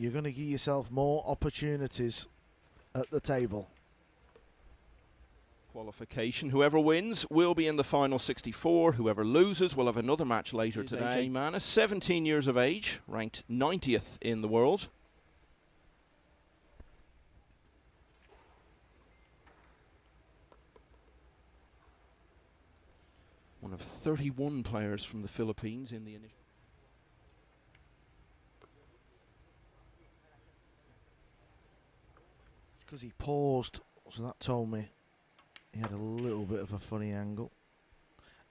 you're going to give yourself more opportunities at the table. Qualification. Whoever wins will be in the final 64. Whoever loses will have another match later today. Aj Manas, 17 years of age, ranked 90th in the world. One of 31 players from the Philippines in the initial. Because he paused, so that told me he had a little bit of a funny angle.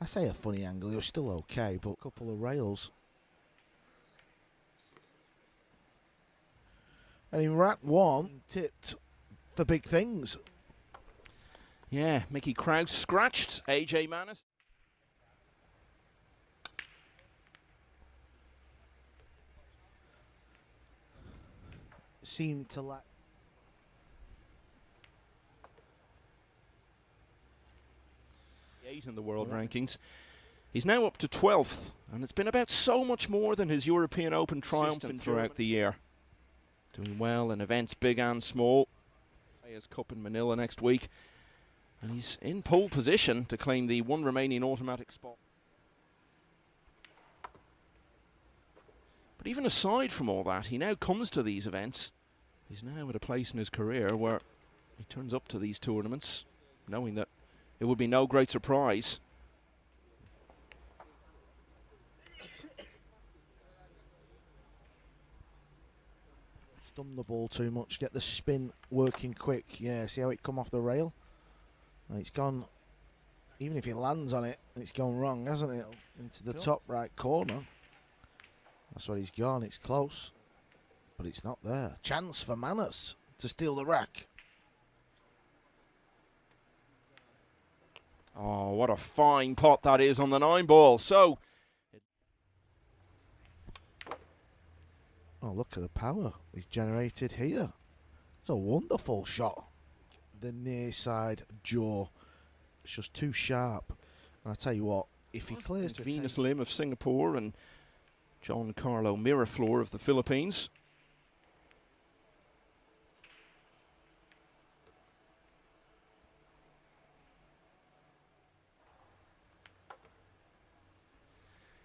I say a funny angle, he was still okay, but a couple of rails. And in rack one, tipped for big things. Yeah, Mickey Krause scratched Aj Manas. Seemed to lack. In the world rankings. He's now up to 12th, and it's been about so much more than his European Open triumph throughout the year. Doing well in events big and small. Players Cup in Manila next week, and he's in pole position to claim the one remaining automatic spot. But even aside from all that, he now comes to these events. He's now at a place in his career where he turns up to these tournaments knowing that it would be no great surprise. Stum the ball too much, get the spin working quick. Yeah, see how it come off the rail? And it's gone, even if he lands on it, it's gone wrong, hasn't it? Into the top right corner. That's what he's gone, it's close. But it's not there. Chance for Manas to steal the rack. Oh, what a fine pot that is on the 9-ball. So, oh, look at the power he's generated here. It's a wonderful shot. The near side jaw. It's just too sharp. And I tell you what, if he clears the Venus Lim of Singapore and John Carlo Miraflor of the Philippines.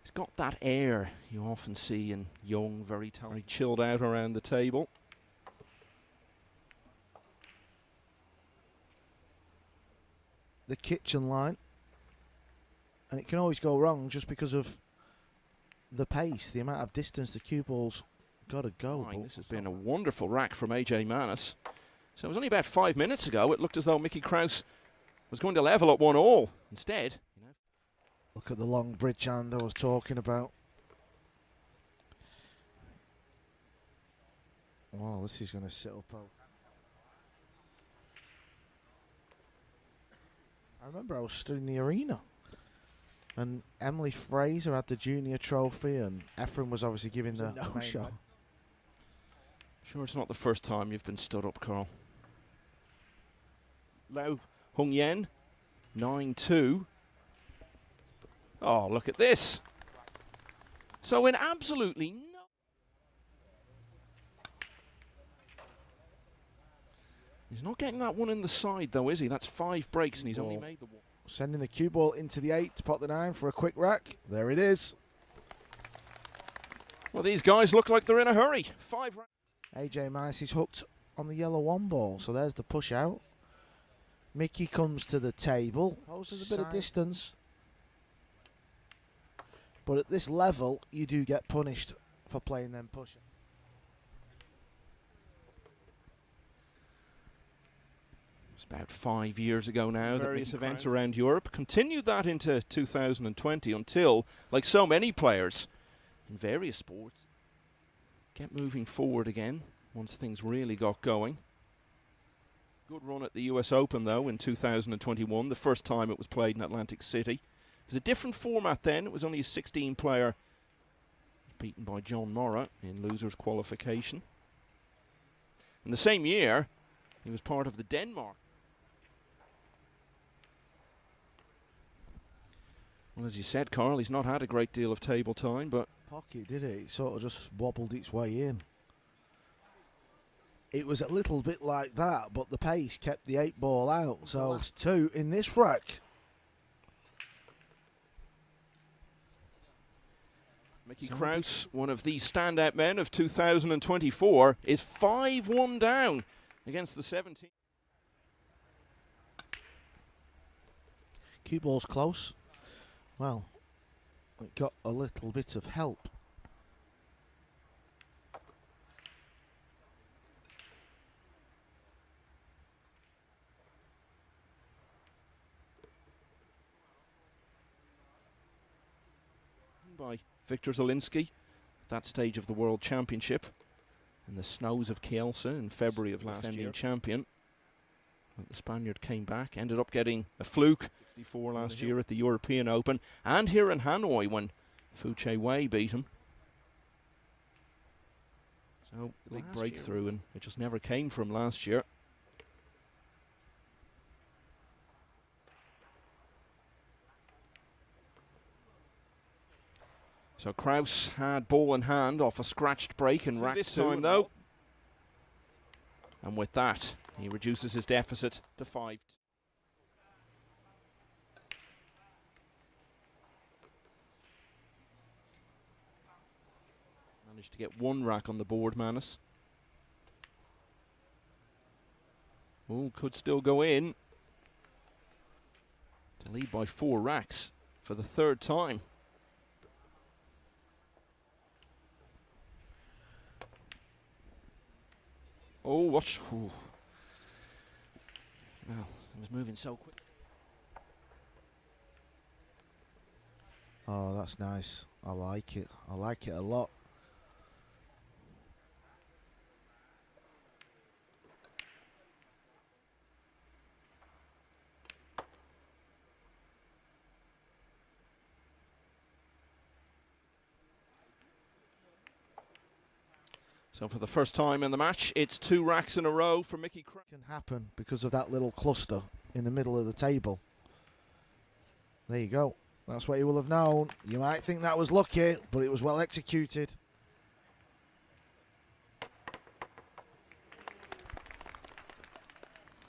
He's got that air you often see in young, very talented, chilled out around the table. The kitchen line. And it can always go wrong just because of the pace, the amount of distance the cue ball's got to go. This has been a wonderful rack from Aj Manas. So it was only about 5 minutes ago. It looked as though Mickey Krause was going to level at 1-all. Instead, look at the long bridge hand I was talking about. Wow, this is going to sit up. I remember I was stood in the arena and Emily Fraser had the junior trophy and Ephraim was obviously giving the no-show. Sure, it's not the first time you've been stood up, Carl. Lau Hung Yen, 9-2. Oh, look at this. So in absolutely no... He's not getting that one in the side, though, is he? That's 5 breaks, and he's only made the one. Sending the cue ball into the 8 to pot the 9 for a quick rack. There it is. Well, these guys look like they're in a hurry. 5 racks. Aj Manas is hooked on the yellow 1 ball, so there's the push out. Mickey comes to the table. Poses a bit of distance. But at this level, you do get punished for playing them pushing. It's about 5 years ago now. Various events around Europe continued that into 2020 until, like so many players in various sports, get moving forward again once things really got going. Good run at the US Open, though, in 2021, the first time it was played in Atlantic City. It was a different format then. It was only a 16-player, beaten by John Morra in losers qualification. In the same year, he was part of the Denmark. Well, as you said, Carl, he's not had a great deal of table time, but... Pocket, did it? It sort of just wobbled its way in. it was a little bit like that, but the pace kept the 8-ball out. So last two in this rack. Mickey Krause, one of the standout men of 2024, is 5-1 down against the 17. Cue ball's close. Well, it got a little bit of help. By Victor Zielinski at that stage of the World Championship in the snows of Kielce in February of last year. Champion. But the Spaniard came back, ended up getting a fluke 64 last year at the European Open and here in Hanoi when Fu Che Wei beat him. So big breakthrough, and it just never came from last year. So Krause had ball in hand off a scratched break in rack this time though. And with that, he reduces his deficit to 5. Managed to get one rack on the board, Manas. Oh, could still go in. To lead by 4 racks for the 3rd time. Oh, watch. Ooh. Well, it was moving so quick. Oh, that's nice. I like it. I like it a lot. So for the first time in the match, it's 2 racks in a row for Mickey Krause. Can happen because of that little cluster in the middle of the table. There you go. That's what you will have known. You might think that was lucky, but it was well executed.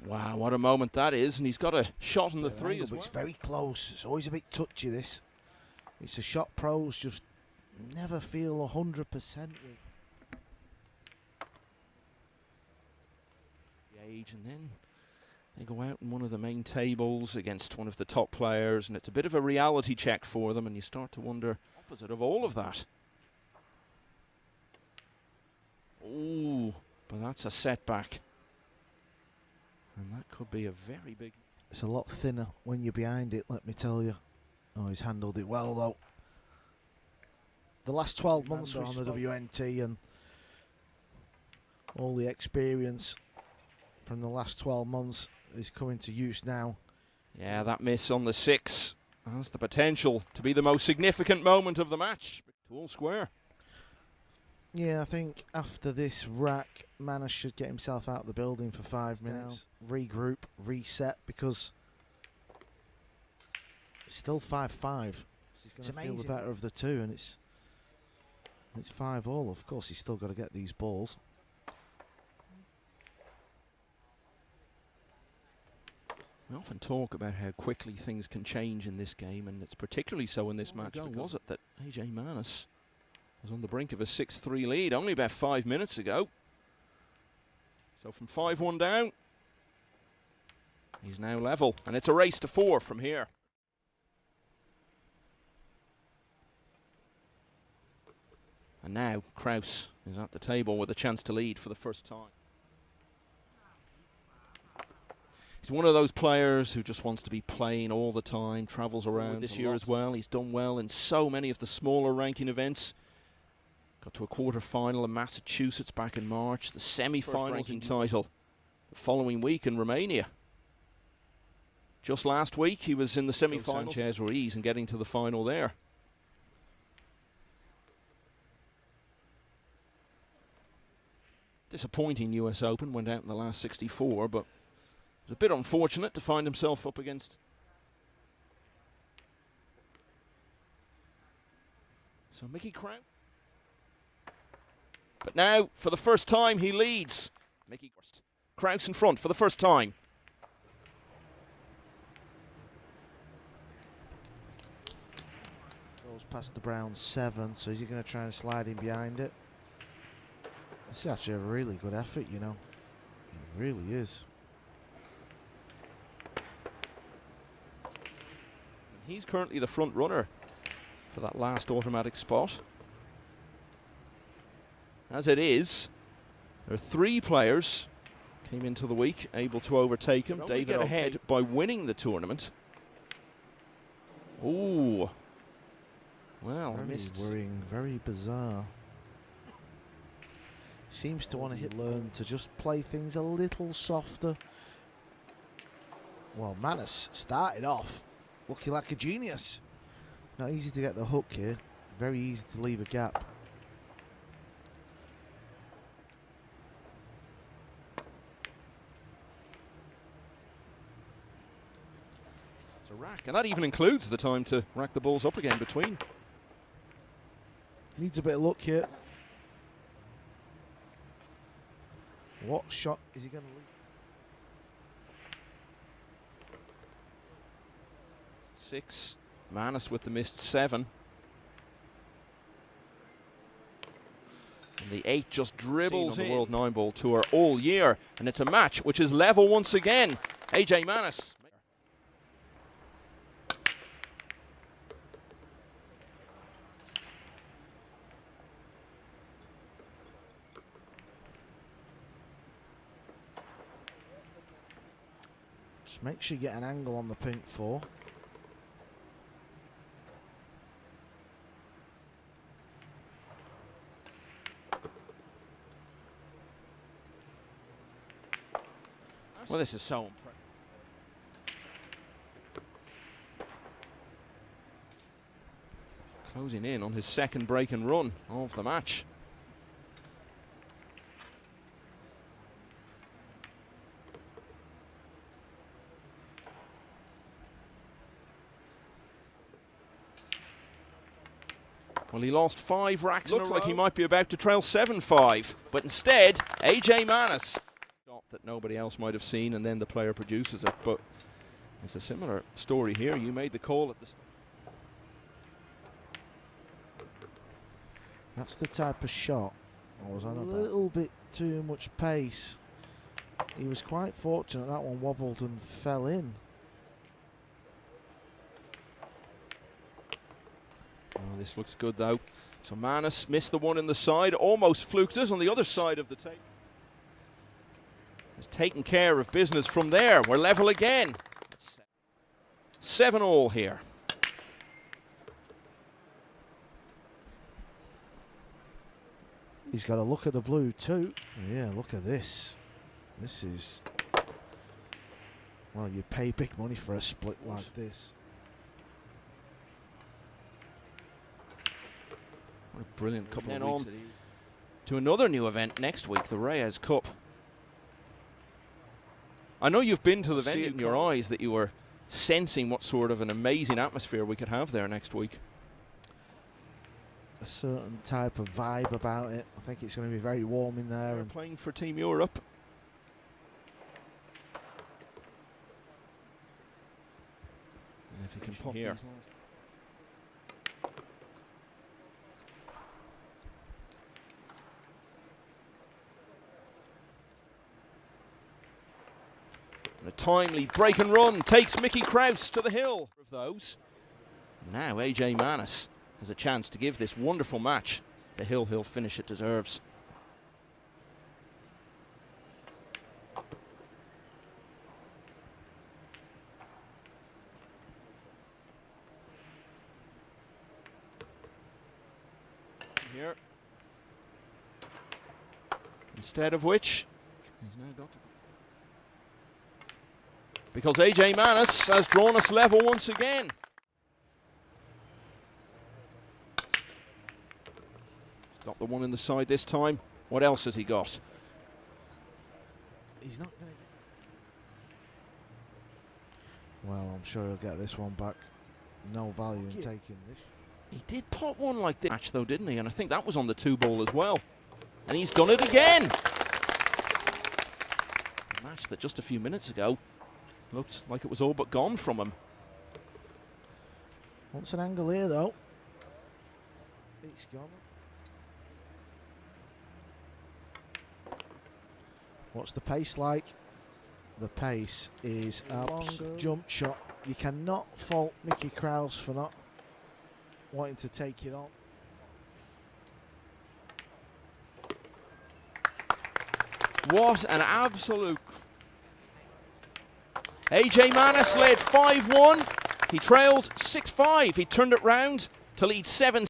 Wow, what a moment that is, and he's got a shot on the 3 as well. It's very close. It's always a bit touchy, this. It's a shot pros just never feel 100% with. And then they go out in one of the main tables against one of the top players, and it's a bit of a reality check for them, and you start to wonder opposite of all of that. Oh, but that's a setback, and that could be a very big. It's a lot thinner when you're behind it, let me tell you. Oh, he's handled it well though. The last 12 months on the WNT and all the experience from the last 12 months is coming to use now. Yeah, that miss on the 6 has the potential to be the most significant moment of the match. All square. Yeah, I think after this rack, Manas should get himself out of the building for 5 minutes. Regroup, reset, because it's still 5-5. It's amazing. Feel the better of the 2, and it's 5-all. Of course, he's still got to get these balls. We often talk about how quickly things can change in this game, and it's particularly so in this match. Was it that Aj Manas was on the brink of a 6-3 lead only about 5 minutes ago? So from 5-1 down, he's now level, and it's a race to 4 from here. And now Krause is at the table with a chance to lead for the first time. He's one of those players who just wants to be playing all the time, travels around this year as well. He's done well in so many of the smaller ranking events. Got to a quarter-final in Massachusetts back in March, the semi-final ranking title the following week in Romania. Just last week he was in the semi-final Sanchez Ruiz and getting to the final there. Disappointing US Open, went out in the last 64, but it was a bit unfortunate to find himself up against. So Mickey Krause. But now, for the first time, he leads Mickey Krause in front for the first time. Goes past the brown 7, so is he going to try and slide in behind it? This is actually a really good effort, you know. It really is. He's currently the front runner for that last automatic spot. As it is, there are 3 players came into the week able to overtake him. David ahead by winning the tournament. Ooh. Well, very missed. Worrying, very bizarre. Seems to want to learn to just play things a little softer. Well, Manas started off looking like a genius. Not easy to get the hook here. Very easy to leave a gap. It's a rack, and that even includes the time to rack the balls up again between. Needs a bit of luck here. What shot is he going to leave? 6. Manas with the missed 7. And the 8 just dribbles on the World 9-Ball Tour all year. And it's a match which is level once again. Aj Manas. Just make sure you get an angle on the pink 4. Well, this is so impressive. Closing in on his second break and run of the match. Well, he lost 5 racks in a row. Looked like he might be about to trail 7-5, but instead, Aj Manas. That nobody else might have seen, and then the player produces it. But it's a similar story here. You made the call at the start. That's the type of shot I was on a little bit too much pace. He was quite fortunate that one wobbled and fell in. Oh, this looks good though. So Manas missed the one in the side, almost fluked us on the other side of the tape. Has taken care of business from there. We're level again. 7-all here. He's got to look at the blue too. Yeah, look at this. This is... Well, you pay big money for a split like this. What a brilliant couple of weeks. On to another new event next week, the Reyes Cup. I know you've been to the venue in your eyes that you were sensing what sort of an amazing atmosphere we could have there next week. A certain type of vibe about it. I think it's going to be very warm in there. And playing for Team Europe. And if he can pop here. A timely break and run takes Mickey Krause to the hill of those. Now Aj Manas has a chance to give this wonderful match the hill finish it deserves. Here. Instead of which, he's now got to... Because Aj Manas has drawn us level once again. He's got the one in the side this time. What else has he got? He's not going to... Well, I'm sure he'll get this one back. No value in taking this. He did pop one like this match though, didn't he? And I think that was on the 2-ball as well. And he's done it again. match that just a few minutes ago looked like it was all but gone from him. Wants an angle here though. It's gone. What's the pace like? The pace is a long jump shot. You cannot fault Mickey Krause for not wanting to take it on. What an absolute... Aj Manas led 5-1. He trailed 6-5. He turned it round to lead 7.